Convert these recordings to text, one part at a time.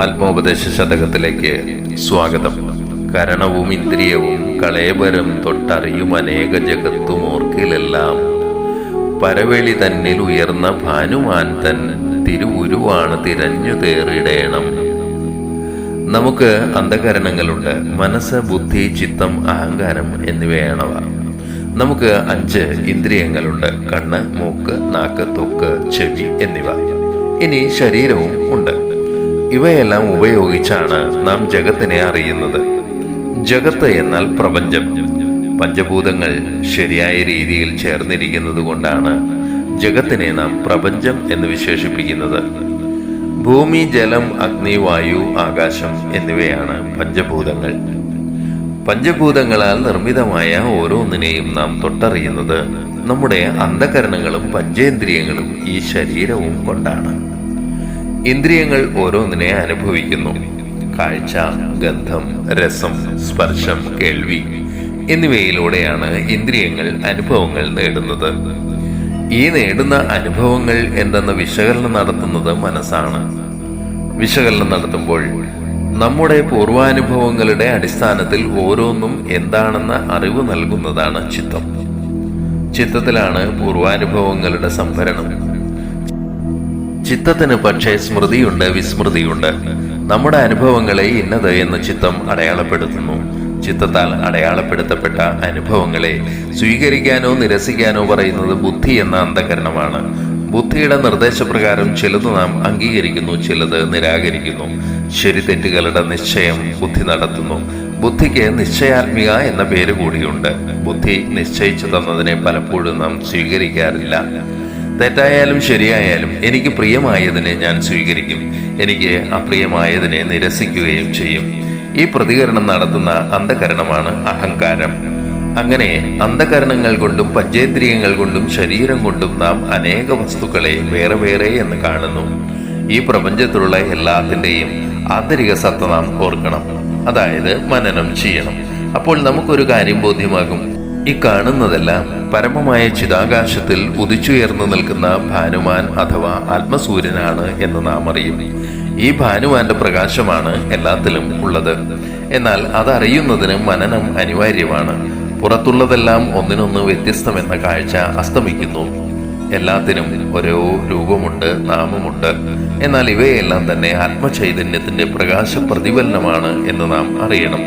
ആത്മോപദേശ ശതകത്തിലേക്ക് സ്വാഗതം. കരണവും ഇന്ദ്രിയവും കളേബരം തൊട്ടറിയും അനേക ജഗത്തും ഓർക്കിലെല്ലാം പരവെളി തന്നിൽ ഉയർന്ന ഭാനുമാൻ തൻ തിരുവുരുവാണ് തിരഞ്ഞു തേറിടേണം. നമുക്ക് അന്ധകരണങ്ങളുണ്ട്. മനസ്സ്, ബുദ്ധി, ചിത്തം, അഹങ്കാരം എന്നിവയാണവ. നമുക്ക് 5 ഇന്ദ്രിയങ്ങളുണ്ട്: കണ്ണ്, മൂക്ക്, നാക്ക്, ത്വക്ക്, ചെവി എന്നിവ. ഇനി ശരീരവും ഉണ്ട്. ഇവയെല്ലാം ഉപയോഗിച്ചാണ് നാം ജഗത്തിനെ അറിയുന്നത്. ജഗത്ത് എന്നാൽ പ്രപഞ്ചം. പഞ്ചഭൂതങ്ങൾ ശരിയായ രീതിയിൽ ചേർന്നിരിക്കുന്നത് കൊണ്ടാണ് ജഗത്തിനെ നാം പ്രപഞ്ചം എന്ന് വിശേഷിപ്പിക്കുന്നത്. ഭൂമി, ജലം, അഗ്നി, വായു, ആകാശം എന്നിവയാണ് പഞ്ചഭൂതങ്ങൾ. പഞ്ചഭൂതങ്ങളാൽ നിർമ്മിതമായ ഓരോന്നിനെയും നാം തൊട്ടറിയുന്നത് നമ്മുടെ അന്ധകരണങ്ങളും പഞ്ചേന്ദ്രിയങ്ങളും ഈ ശരീരവും കൊണ്ടാണ്. ഇന്ദ്രിയങ്ങൾ ഓരോന്നിനെ അനുഭവിക്കുന്നു. കാഴ്ച, ഗന്ധം, രസം, സ്പർശം, കേൾവി എന്നിവയിലൂടെയാണ് ഇന്ദ്രിയങ്ങൾ അനുഭവങ്ങൾ നേടുന്നത്. ഈ നേടുന്ന അനുഭവങ്ങൾ എന്തെന്ന വിശകലനം നടത്തുന്നത് മനസ്സാണ്. വിശകലനം നടത്തുമ്പോൾ നമ്മുടെ പൂർവാനുഭവങ്ങളുടെ അടിസ്ഥാനത്തിൽ ഓരോന്നും എന്താണെന്ന അറിവ് നൽകുന്നതാണ് ചിത്തം. ചിത്തത്തിലാണ് പൂർവാനുഭവങ്ങളുടെ സംഭരണം. ചിത്തത്തിന് പക്ഷേ സ്മൃതിയുണ്ട്, വിസ്മൃതിയുണ്ട്. നമ്മുടെ അനുഭവങ്ങളെ ഇന്നത് എന്ന് ചിത്തം അടയാളപ്പെടുത്തുന്നു. ചിത്തത്താൽ അടയാളപ്പെടുത്തപ്പെട്ട അനുഭവങ്ങളെ സ്വീകരിക്കാനോ നിരസിക്കാനോ പറയുന്നത് ബുദ്ധി എന്ന അന്ധകരണമാണ്. ബുദ്ധിയുടെ നിർദ്ദേശപ്രകാരം ചിലത് നാം അംഗീകരിക്കുന്നു, ചിലത് നിരാകരിക്കുന്നു. ശരി തെറ്റുകളുടെ നിശ്ചയം ബുദ്ധി നടത്തുന്നു. ബുദ്ധിക്ക് നിശ്ചയാത്മിക എന്ന പേര് കൂടിയുണ്ട്. ബുദ്ധി നിശ്ചയിച്ചു തന്നതിനെ പലപ്പോഴും നാം സ്വീകരിക്കാറില്ല. തെറ്റായാലും ശരിയായാലും എനിക്ക് പ്രിയമായതിനെ ഞാൻ സ്വീകരിക്കും, എനിക്ക് അപ്രിയമായതിനെ നിരസിക്കുകയും ചെയ്യും. ഈ പ്രതികരണം നടത്തുന്ന അന്ധകരണമാണ് അഹങ്കാരം. അങ്ങനെ അന്ധകരണങ്ങൾ കൊണ്ടും പഞ്ചേന്ദ്രിയങ്ങൾ കൊണ്ടും ശരീരം കൊണ്ടും നാം അനേക വസ്തുക്കളെ വേറെ വേറെ എന്ന് കാണുന്നു. ഈ പ്രപഞ്ചത്തിലുള്ള എല്ലാത്തിൻ്റെയും ആന്തരിക സത്ത നാം ഓർക്കണം, അതായത് മനനം ചെയ്യണം. അപ്പോൾ നമുക്കൊരു കാര്യം ബോധ്യമാകും. ഈ കാണുന്നതെല്ലാം പരമമായ ചിതാകാശത്തിൽ ഉദിച്ചുയർന്നു നിൽക്കുന്ന ഭാനുമാൻ അഥവാ ആത്മസൂര്യനാണ് എന്ന് നാം അറിയും. ഈ ഭാനുമാന്റെ പ്രകാശമാണ് എല്ലാത്തിലും ഉള്ളത്. എന്നാൽ അതറിയുന്നതിന് മനനം അനിവാര്യമാണ്. പുറത്തുള്ളതെല്ലാം ഒന്നിനൊന്ന് വ്യത്യസ്തമെന്ന കാഴ്ച അസ്തമിക്കുന്നു. എല്ലാത്തിനും ഓരോ രൂപമുണ്ട്, നാമമുണ്ട്. എന്നാൽ ഇവയെല്ലാം തന്നെ ആത്മചൈതന്യത്തിന്റെ പ്രകാശ പ്രതിഫലനമാണ് എന്ന് നാം അറിയണം.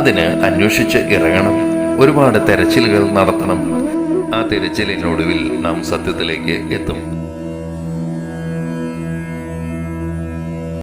അതിന് അന്വേഷിച്ച് ഇറങ്ങണം. ഒരുപാട് തെരച്ചിലുകൾ നടത്തണം. ആ തെരച്ചിലിനൊടുവിൽ നാം സത്യത്തിലേക്ക് എത്തും.